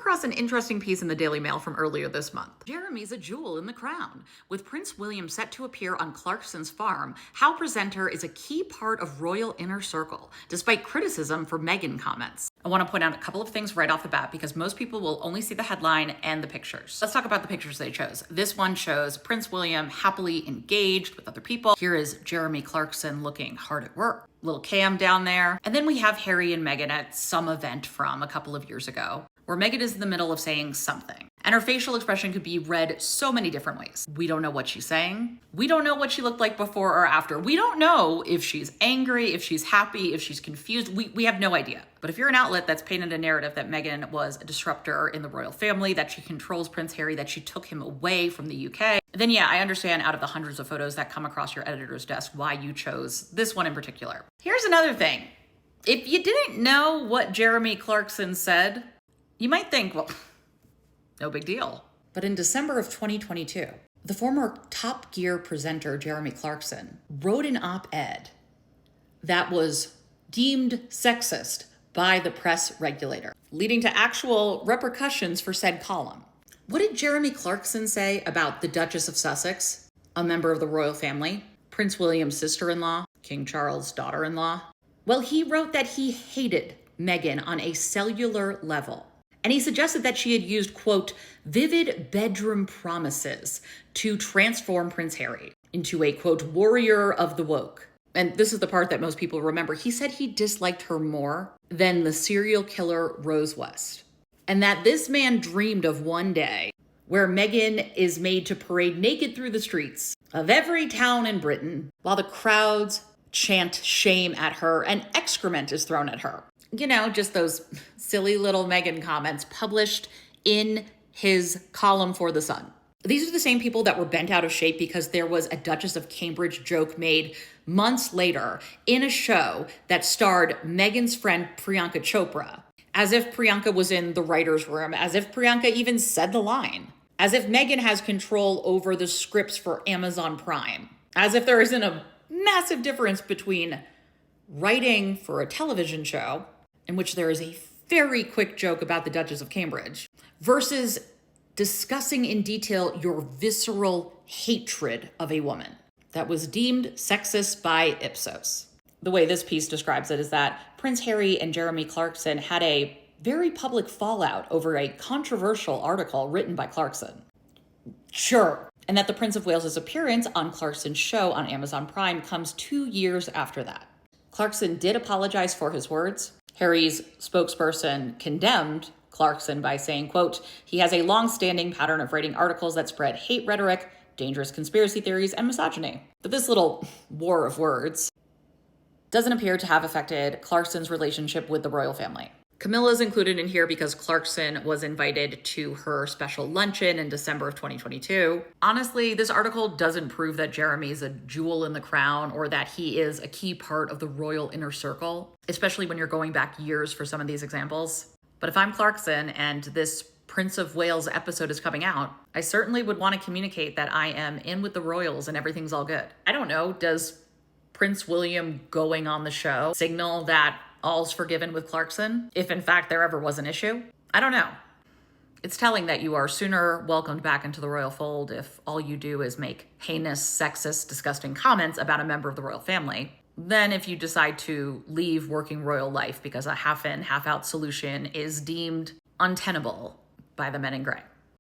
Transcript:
across an interesting piece in the Daily Mail from earlier this month. Jeremy's a jewel in the crown. With Prince William set to appear on Clarkson's farm, how presenter is a key part of royal inner circle, despite criticism for Meghan comments. I want to point out a couple of things right off the bat because most people will only see the headline and the pictures. Let's talk about the pictures they chose. This one shows Prince William happily engaged with other people. Here is Jeremy Clarkson looking hard at work. Little cam down there. And then we have Harry and Meghan at some event from a couple of years ago, where Meghan is in the middle of saying something. And her facial expression could be read so many different ways. We don't know what she's saying. We don't know what she looked like before or after. We don't know if she's angry, if she's happy, if she's confused. We have no idea. But if you're an outlet that's painted a narrative that Meghan was a disruptor in the royal family, that she controls Prince Harry, that she took him away from the UK, then yeah, I understand out of the hundreds of photos that come across your editor's desk why you chose this one in particular. Here's another thing. If you didn't know what Jeremy Clarkson said, you might think, well, no big deal. But in December of 2022, the former Top Gear presenter Jeremy Clarkson wrote an op-ed that was deemed sexist by the press regulator, leading to actual repercussions for said column. What did Jeremy Clarkson say about the Duchess of Sussex, a member of the royal family, Prince William's sister-in-law, King Charles' daughter-in-law? Well, he wrote that he hated Meghan on a cellular level. And he suggested that she had used, quote, vivid bedroom promises to transform Prince Harry into a, quote, warrior of the woke. And this is the part that most people remember. He said he disliked her more than the serial killer Rose West. And that this man dreamed of one day where Meghan is made to parade naked through the streets of every town in Britain while the crowds chant shame at her and excrement is thrown at her. You know, just those silly little Meghan comments published in his column for The Sun. These are the same people that were bent out of shape because there was a Duchess of Cambridge joke made months later in a show that starred Meghan's friend Priyanka Chopra, as if Priyanka was in the writer's room, as if Priyanka even said the line, as if Meghan has control over the scripts for Amazon Prime, as if there isn't a massive difference between writing for a television show in which there is a very quick joke about the Duchess of Cambridge versus discussing in detail your visceral hatred of a woman that was deemed sexist by Ipsos. The way this piece describes it is that Prince Harry and Jeremy Clarkson had a very public fallout over a controversial article written by Clarkson. Sure. And that the Prince of Wales's appearance on Clarkson's show on Amazon Prime comes 2 years after that. Clarkson did apologize for his words. Harry's spokesperson condemned Clarkson by saying, quote, he has a long-standing pattern of writing articles that spread hate rhetoric, dangerous conspiracy theories, and misogyny. But this little war of words doesn't appear to have affected Clarkson's relationship with the royal family. Camilla's included in here because Clarkson was invited to her special luncheon in December of 2022. Honestly, this article doesn't prove that Jeremy's a jewel in the crown or that he is a key part of the royal inner circle, especially when you're going back years for some of these examples. But if I'm Clarkson and this Prince of Wales episode is coming out, I certainly would want to communicate that I am in with the royals and everything's all good. I don't know, does Prince William going on the show signal that all's forgiven with Clarkson, if in fact there ever was an issue? I don't know. It's telling that you are sooner welcomed back into the royal fold if all you do is make heinous, sexist, disgusting comments about a member of the royal family, than if you decide to leave working royal life because a half-in, half-out solution is deemed untenable by the men in gray.